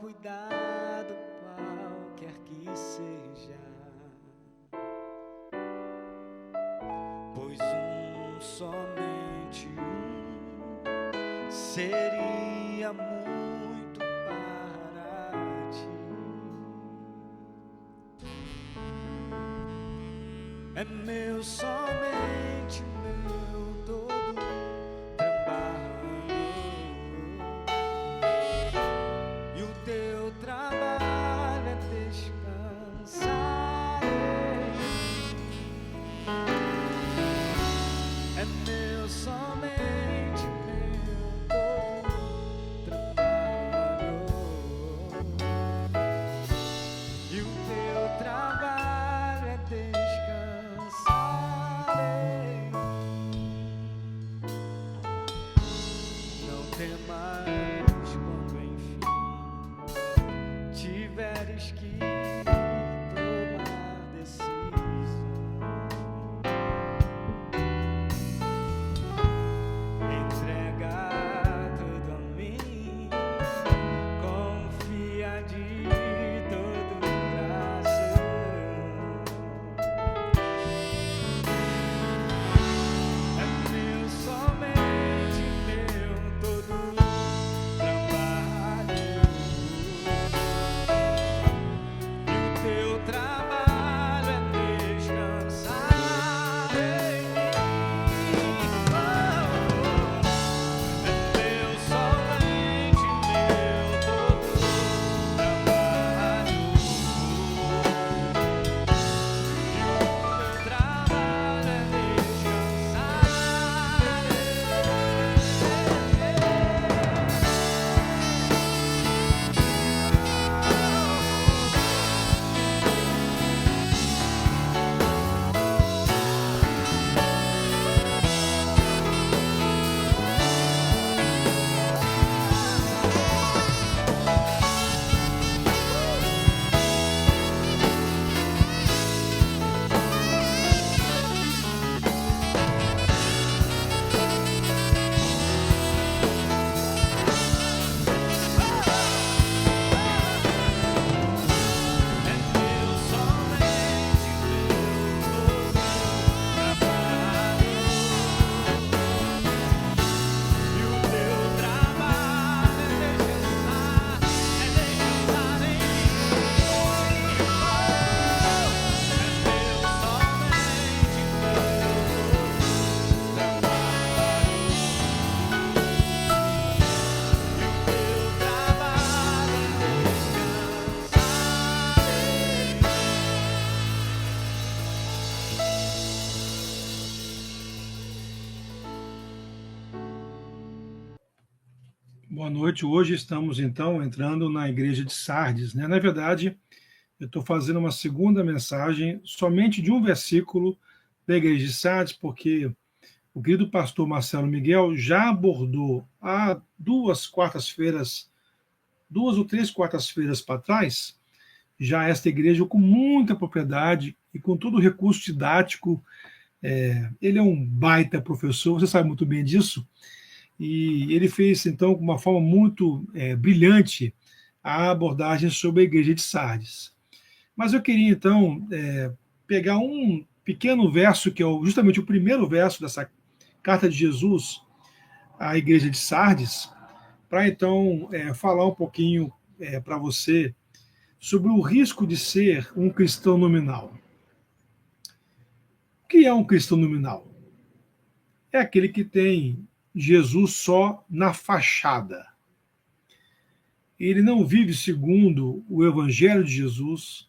cuidado qualquer que seja, pois somente seria muito para ti. É meu, somente meu todo trabalho, e o teu trabalho é descansar em mim. É meu, somente meu todo trabalho, e o teu trabalho é descansar em mim. Não temas quando enfim tiveres que tomar decisão. Entrega tudo a mim, confia de todo coração. É meu, somente meu todo trabalho, e o teu trabalho é descansar em mim. É meu, somente meu todo trabalho, e o teu trabalho é descansar em Boa noite. Hoje estamos, então, entrando na igreja de Sardes, né? Na verdade, eu estou fazendo uma segunda mensagem somente de um versículo da igreja de Sardes, porque o querido pastor Marcelo Miguel já abordou há duas ou três quartas-feiras para trás, já esta igreja com muita propriedade e com todo o recurso didático. Ele é um baita professor, você sabe muito bem disso, e ele fez, então, com uma forma muito brilhante a abordagem sobre a igreja de Sardes. Mas eu queria, então, pegar um pequeno verso, que é justamente o primeiro verso dessa carta de Jesus à igreja de Sardes, para, então, falar um pouquinho para você sobre o risco de ser um cristão nominal. O que é um cristão nominal? É aquele que tem Jesus só na fachada. Ele não vive segundo o Evangelho de Jesus,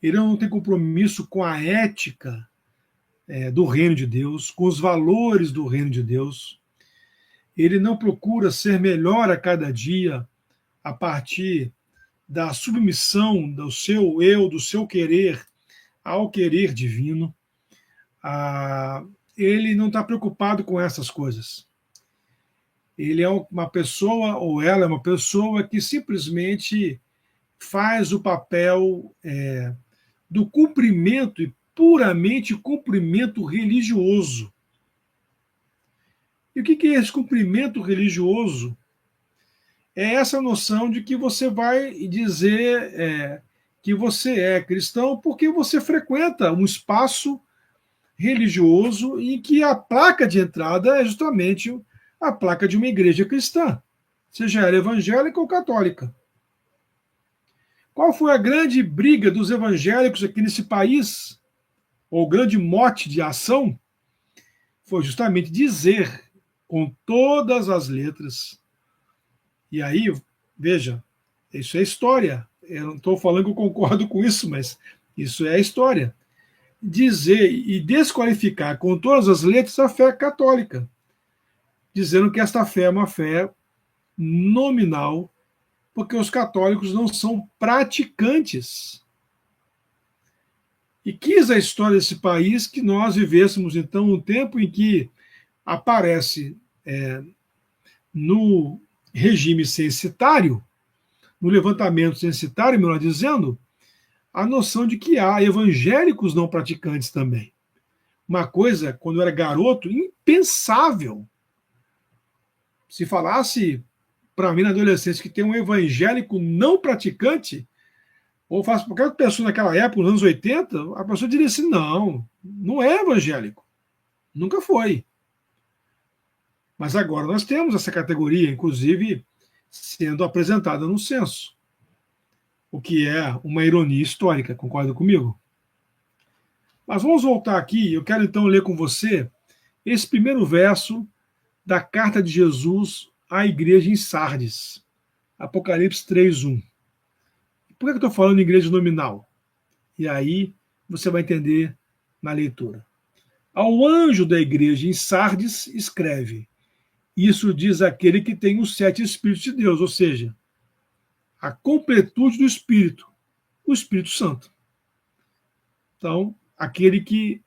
ele não tem compromisso com a ética do reino de Deus, com os valores do reino de Deus. Ele não procura ser melhor a cada dia a partir da submissão do seu eu, do seu querer ao querer divino. Ele não está preocupado com essas coisas. Ele é uma pessoa, ou ela é uma pessoa que simplesmente faz o papel do cumprimento, e puramente cumprimento religioso. E o que é esse cumprimento religioso? é essa noção de que você vai dizer que você é cristão porque você frequenta um espaço religioso em que a placa de entrada é justamente a placa de uma igreja cristã, seja ela evangélica ou católica. Qual foi a grande briga dos evangélicos aqui nesse país? Ou o grande mote de ação? Foi justamente dizer com todas as letras. E aí, veja, isso é história. Eu não estou falando que eu concordo com isso, mas isso é a história. Dizer e desqualificar com todas as letras a fé católica, dizendo que esta fé é uma fé nominal, porque os católicos não são praticantes. E quis a história desse país que nós vivêssemos, então, um tempo em que aparece no regime censitário, no levantamento censitário, melhor dizendo, a noção de que há evangélicos não praticantes também. Uma coisa, quando eu era garoto, impensável. Se falasse para mim na adolescência que tem um evangélico não praticante, ou faço qualquer pessoa naquela época, nos anos 80, a pessoa diria assim: não, não é evangélico. Nunca foi. Mas agora nós temos essa categoria, inclusive sendo apresentada no censo, o que é uma ironia histórica, concorda comigo? Mas vamos voltar aqui, eu quero então ler com você esse primeiro verso da carta de Jesus à igreja em Sardes, Apocalipse 3:1. Por que eu estou falando em igreja nominal? E aí você vai entender na leitura. Ao anjo da igreja em Sardes escreve: isso diz aquele que tem os 7 Espíritos de Deus, ou seja, a completude do Espírito, o Espírito Santo. Então, aquele que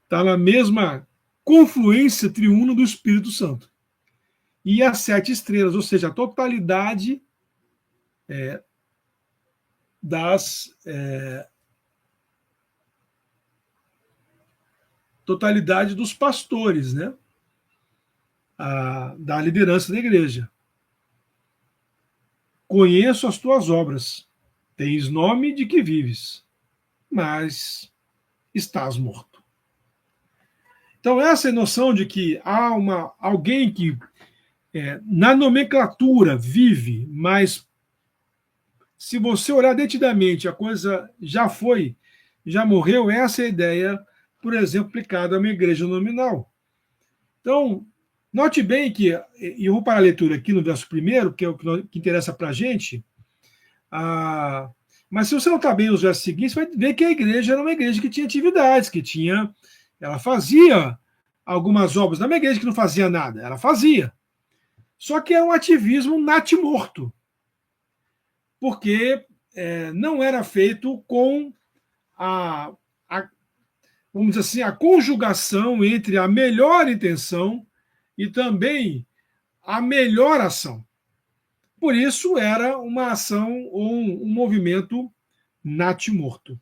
está na mesma confluência triuna do Espírito Santo. E as 7 estrelas, ou seja, a totalidade totalidade dos pastores, né? Da liderança da igreja. Conheço as tuas obras, tens nome de que vives, mas estás morto. Então, essa é a noção de que há alguém que, na nomenclatura, vive, mas se você olhar detidamente, a coisa já morreu, essa é a ideia, por exemplo, aplicada a uma igreja nominal. Então, note bem que, e eu vou para a leitura aqui no verso 1, que é o que interessa para a gente, mas se você notar bem os versos seguintes, você vai ver que a igreja era uma igreja que tinha atividades, ela fazia algumas obras, não é uma igreja que não fazia nada, ela fazia. Só que era um ativismo natimorto, porque não era feito com vamos dizer assim, a conjugação entre a melhor intenção e também a melhor ação. Por isso era uma ação ou um movimento natimorto.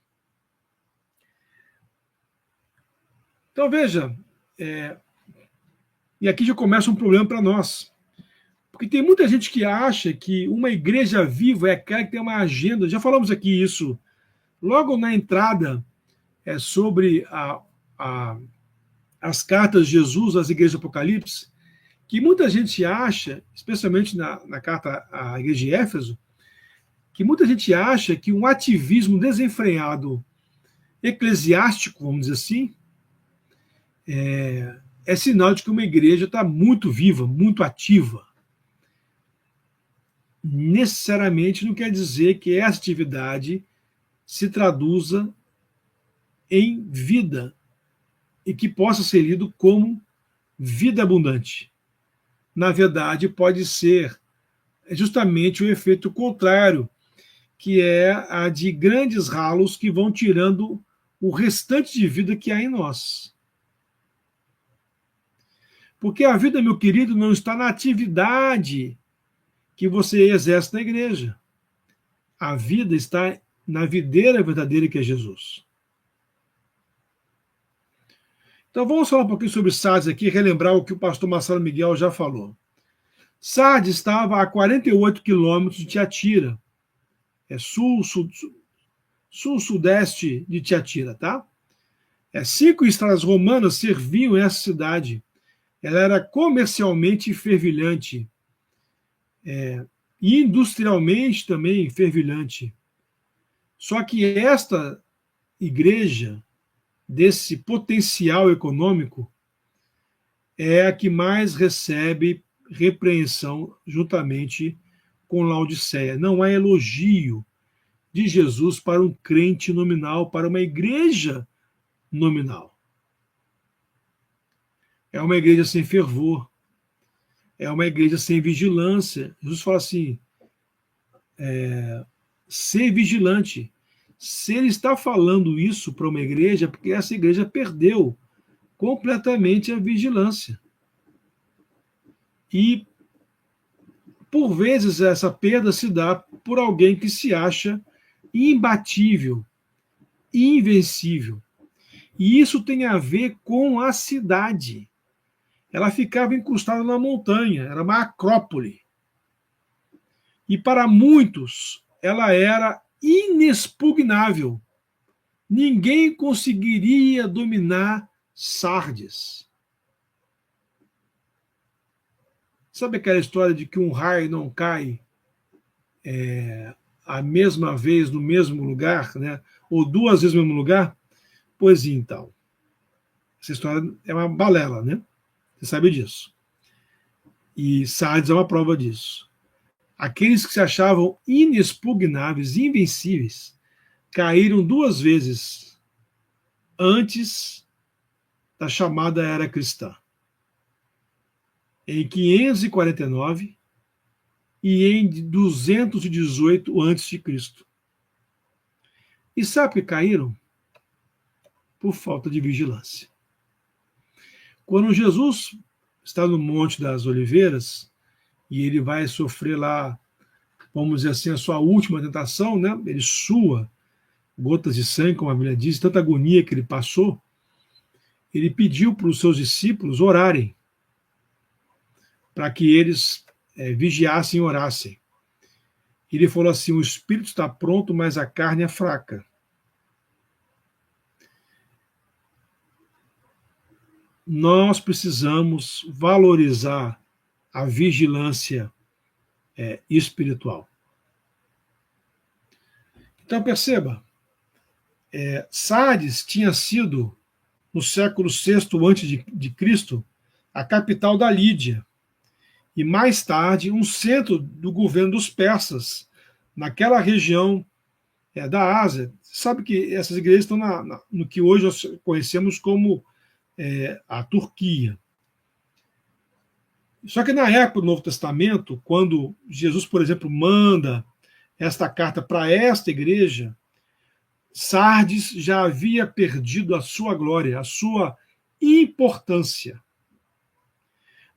Então veja, e aqui já começa um problema para nós. Porque tem muita gente que acha que uma igreja viva é aquela que tem uma agenda. Já falamos aqui isso logo na entrada sobre as cartas de Jesus às igrejas do Apocalipse, que muita gente acha, especialmente na carta à igreja de Éfeso, que muita gente acha que um ativismo desenfreado eclesiástico, vamos dizer assim, é sinal de que uma igreja está muito viva, muito ativa. Necessariamente não quer dizer que essa atividade se traduza em vida e que possa ser lido como vida abundante. Na verdade, pode ser justamente o efeito contrário, que é a de grandes ralos que vão tirando o restante de vida que há em nós. Porque a vida, meu querido, não está na atividade que você exerce na igreja. A vida está na videira verdadeira que é Jesus. Então vamos falar um pouquinho sobre Sardes aqui, relembrar o que o pastor Marcelo Miguel já falou. Sardes estava a 48 quilômetros de Tiatira, é sul-sudeste de Tiatira, tá? 5 estradas romanas serviam essa cidade. Ela era comercialmente fervilhante, e industrialmente também fervilhante. Só que esta igreja, desse potencial econômico, é a que mais recebe repreensão juntamente com Laodiceia. Não há elogio de Jesus para um crente nominal, para uma igreja nominal. É uma igreja sem fervor, é uma igreja sem vigilância. Jesus fala assim: ser vigilante. Se ele está falando isso para uma igreja, é porque essa igreja perdeu completamente a vigilância. E, por vezes, essa perda se dá por alguém que se acha imbatível, invencível. E isso tem a ver com a cidade. Ela ficava encrustada na montanha, era uma acrópole. E para muitos, ela era inexpugnável. Ninguém conseguiria dominar Sardes. Sabe aquela história de que um raio não cai a mesma vez no mesmo lugar, né? Ou 2 vezes no mesmo lugar? Pois então, essa história é uma balela, né? Você sabe disso. E Sardes é uma prova disso. Aqueles que se achavam inexpugnáveis, invencíveis, caíram 2 vezes antes da chamada Era Cristã. Em 549 e em 218 a.C. E sabe por que caíram? Por falta de vigilância. Quando Jesus está no Monte das Oliveiras, e ele vai sofrer lá, vamos dizer assim, a sua última tentação, né? Ele sua gotas de sangue, como a Bíblia diz, tanta agonia que ele passou, ele pediu para os seus discípulos orarem, para que eles vigiassem e orassem. Ele falou assim: o espírito está pronto, mas a carne é fraca. Nós precisamos valorizar a vigilância espiritual. Então, perceba, Sardes tinha sido, no século VI a.C., a capital da Lídia, e mais tarde um centro do governo dos persas, naquela região da Ásia. Sabe que essas igrejas estão no que hoje nós conhecemos como a Turquia. Só que na época do Novo Testamento, quando Jesus, por exemplo, manda esta carta para esta igreja, Sardes já havia perdido a sua glória, a sua importância.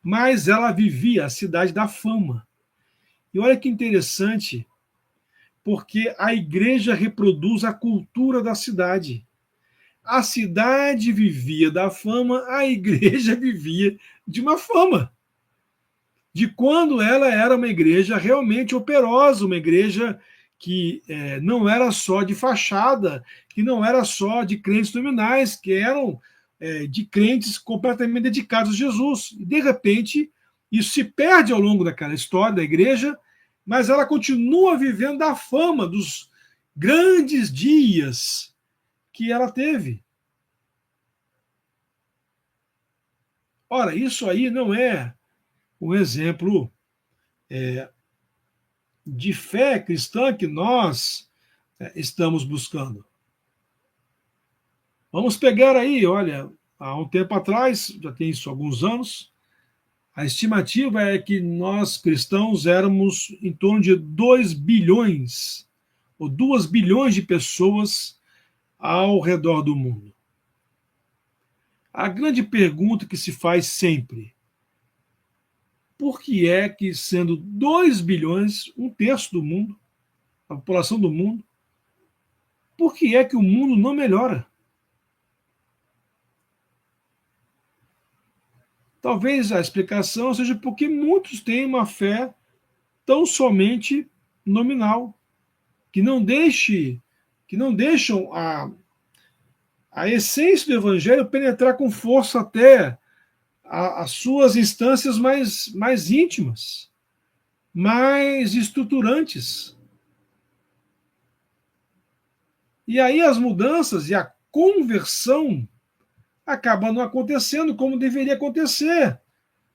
Mas ela vivia a cidade da fama. E olha que interessante, porque a igreja reproduz a cultura da cidade. A cidade vivia da fama, a igreja vivia de uma fama. De quando ela era uma igreja realmente operosa, uma igreja que não era só de fachada, que não era só de crentes nominais, que eram de crentes completamente dedicados a Jesus. E, de repente, isso se perde ao longo daquela história da igreja, mas ela continua vivendo a fama dos grandes dias que ela teve. Ora, isso aí não é um exemplo de fé cristã que nós estamos buscando. Vamos pegar aí, olha, há um tempo atrás, já tem isso alguns anos, a estimativa é que nós cristãos éramos em torno de 2 bilhões, ou 2 bilhões de pessoas ao redor do mundo. A grande pergunta que se faz sempre: por que é que, sendo 2 bilhões, 1/3 do mundo, a população do mundo, por que é que o mundo não melhora? Talvez a explicação seja porque muitos têm uma fé tão somente nominal, que não deixam a essência do evangelho penetrar com força até as suas instâncias mais íntimas, mais estruturantes. E aí as mudanças e a conversão acabam não acontecendo como deveria acontecer.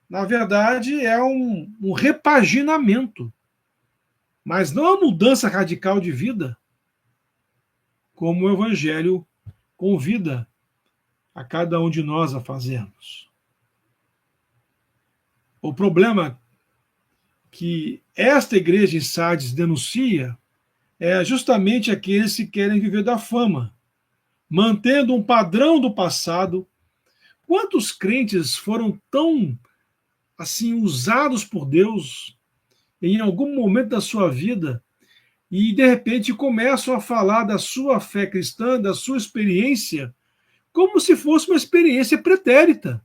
Na verdade, é um repaginamento, mas não a mudança radical de vida, como o Evangelho convida a cada um de nós a fazermos. O problema que esta igreja em Sardes denuncia é justamente aqueles que querem viver da fama, mantendo um padrão do passado. Quantos crentes foram tão assim usados por Deus em algum momento da sua vida e de repente começam a falar da sua fé cristã, da sua experiência, como se fosse uma experiência pretérita,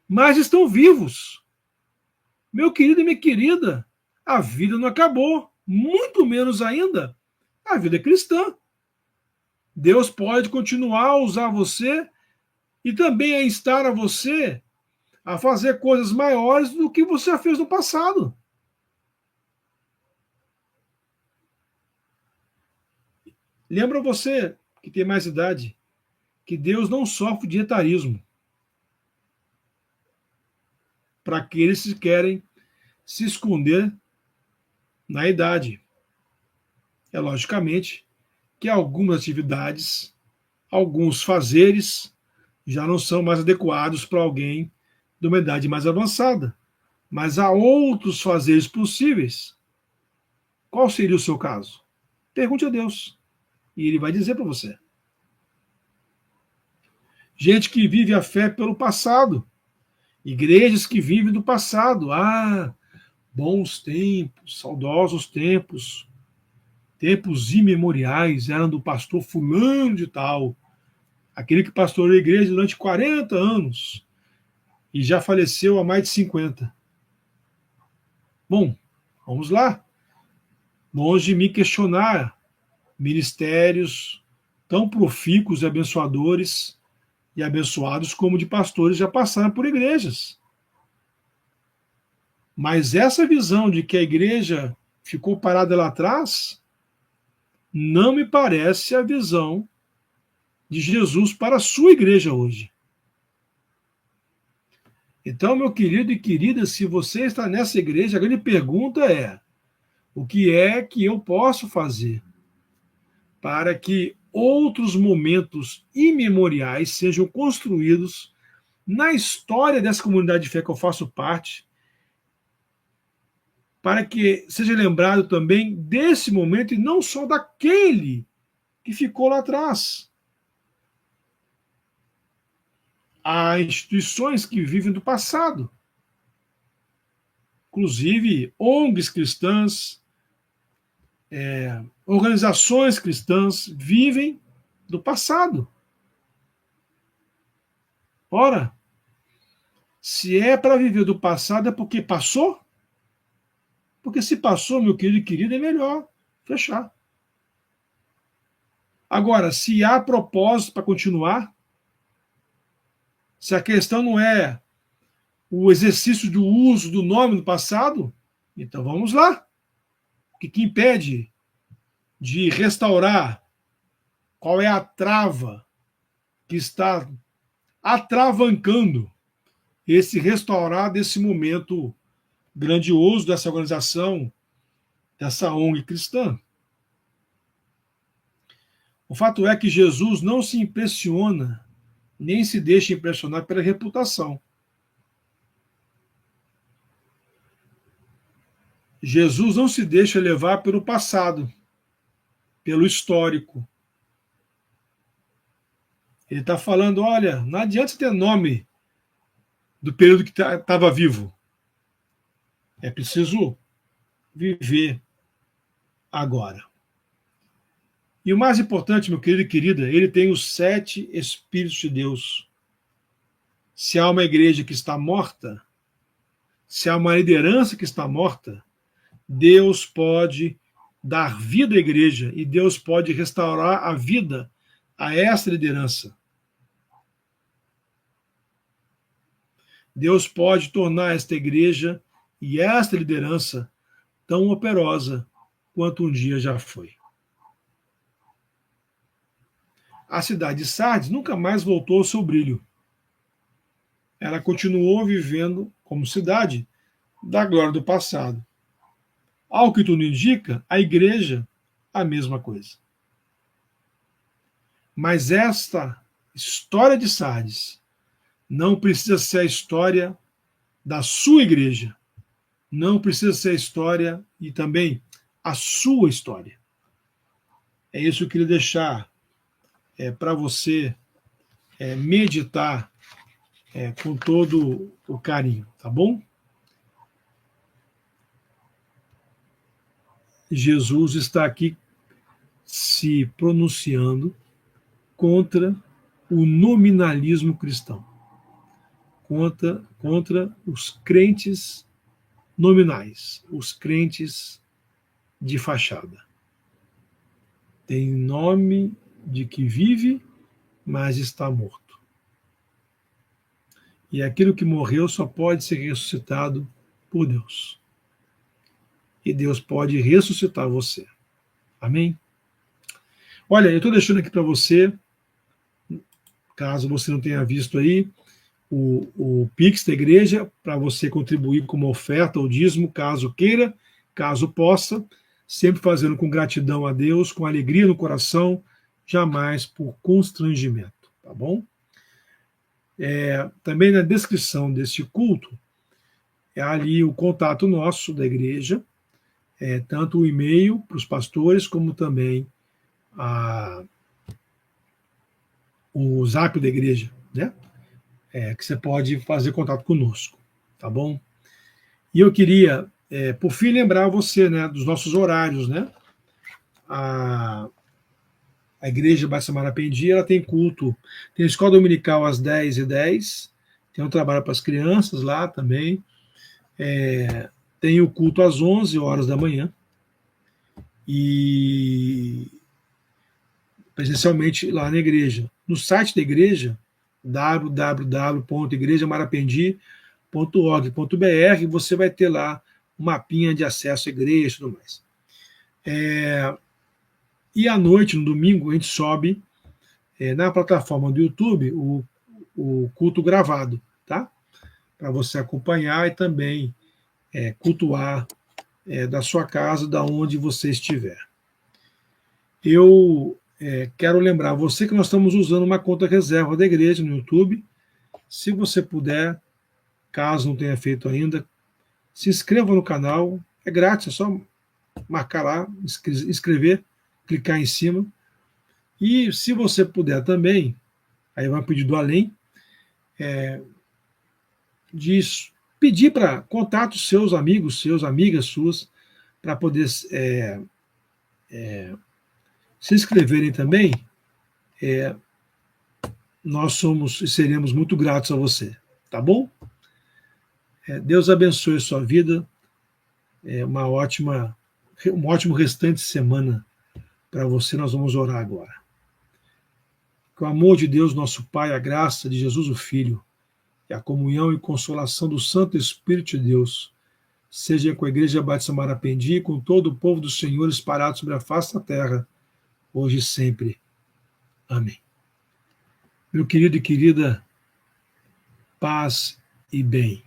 mas estão vivos. Meu querido e minha querida, a vida não acabou, muito menos ainda a vida cristã. Deus pode continuar a usar você e também a instar a você a fazer coisas maiores do que você já fez no passado. Lembra você, que tem mais idade, que Deus não sofre de etarismo para aqueles que querem se esconder na idade. É logicamente que algumas atividades, alguns fazeres, já não são mais adequados para alguém de uma idade mais avançada. Mas há outros fazeres possíveis. Qual seria o seu caso? Pergunte a Deus. E ele vai dizer para você. Gente que vive a fé pelo passado. Igrejas que vivem do passado. Ah, bons tempos, saudosos tempos. Tempos imemoriais, eram do pastor fulano de tal. Aquele que pastoreou a igreja durante 40 anos. E já faleceu há mais de 50. Bom, vamos lá. Longe de me questionar ministérios tão profícuos e abençoadores e abençoados como de pastores já passaram por igrejas. Mas essa visão de que a igreja ficou parada lá atrás não me parece a visão de Jesus para a sua igreja hoje. Então, meu querido e querida, se você está nessa igreja, a grande pergunta é: o que é que eu posso fazer para que outros momentos imemoriais sejam construídos na história dessa comunidade de fé que eu faço parte, para que seja lembrado também desse momento e não só daquele que ficou lá atrás. Há instituições que vivem do passado, inclusive ONGs cristãs, organizações cristãs vivem do passado. Ora, se é para viver do passado é porque passou? Porque se passou, meu querido e querida, é melhor fechar. Agora, se há propósito para continuar, se a questão não é o exercício do uso do nome do passado, então vamos lá. O que impede de restaurar? Qual é a trava que está atravancando esse restaurar desse momento grandioso dessa organização, dessa ONG cristã? O fato é que Jesus não se impressiona, nem se deixa impressionar pela reputação. Jesus não se deixa levar pelo passado, pelo histórico. Ele está falando, olha, não adianta ter nome do período que estava vivo. É preciso viver agora. E o mais importante, meu querido e querida, ele tem os 7 Espíritos de Deus. Se há uma igreja que está morta, se há uma liderança que está morta, Deus pode dar vida à igreja e Deus pode restaurar a vida a essa liderança. Deus pode tornar esta igreja e esta liderança tão operosa quanto um dia já foi. A cidade de Sardes nunca mais voltou ao seu brilho. Ela continuou vivendo como cidade da glória do passado. Ao que tudo indica, a igreja, a mesma coisa. Mas esta história de Sardes não precisa ser a história da sua igreja. Não precisa ser a história e também a sua história. É isso que eu queria deixar para você meditar com todo o carinho, tá bom? Jesus está aqui se pronunciando contra o nominalismo cristão, contra os crentes nominais, os crentes de fachada. Tem nome de que vive, mas está morto. E aquilo que morreu só pode ser ressuscitado por Deus. E Deus pode ressuscitar você. Amém? Olha, eu estou deixando aqui para você, caso você não tenha visto aí, o Pix da igreja, para você contribuir com uma oferta ou dízimo, caso queira, caso possa, sempre fazendo com gratidão a Deus, com alegria no coração, jamais por constrangimento, tá bom? Também na descrição deste culto, é ali o contato nosso da igreja, tanto o e-mail para os pastores, como também o zap da igreja, né? Que você pode fazer contato conosco, tá bom? E eu queria, por fim, lembrar você, né, dos nossos horários, né? A Igreja Batista Marapendi, ela tem culto, tem a escola dominical às 10h10, tem um trabalho para as crianças lá também, tem o culto às 11 horas da manhã, e presencialmente lá na igreja. No site da igreja, www.igrejamarapendi.org.br, você vai ter lá um mapinha de acesso à igreja e tudo mais. E à noite, no domingo, a gente sobe na plataforma do YouTube o culto gravado, tá? Para você acompanhar e também cultuar da sua casa, da onde você estiver. Eu quero lembrar você que nós estamos usando uma conta reserva da igreja no YouTube. Se você puder, caso não tenha feito ainda, se inscreva no canal, é grátis, é só marcar lá, inscrever, clicar em cima. E se você puder também, aí vai pedir do além, de pedir para contato seus amigos, seus amigas suas, para poder se inscreverem também. Nós somos e seremos muito gratos a você, tá bom? Deus abençoe a sua vida, um ótimo restante de semana para você. Nós vamos orar agora. Que o amor de Deus, nosso Pai, a graça de Jesus, o Filho, e a comunhão e consolação do Santo Espírito de Deus, seja com a Igreja Batista Marapendi e com todo o povo do Senhor espalhado sobre a face da terra, hoje e sempre. Amém. Meu querido e querida, paz e bem.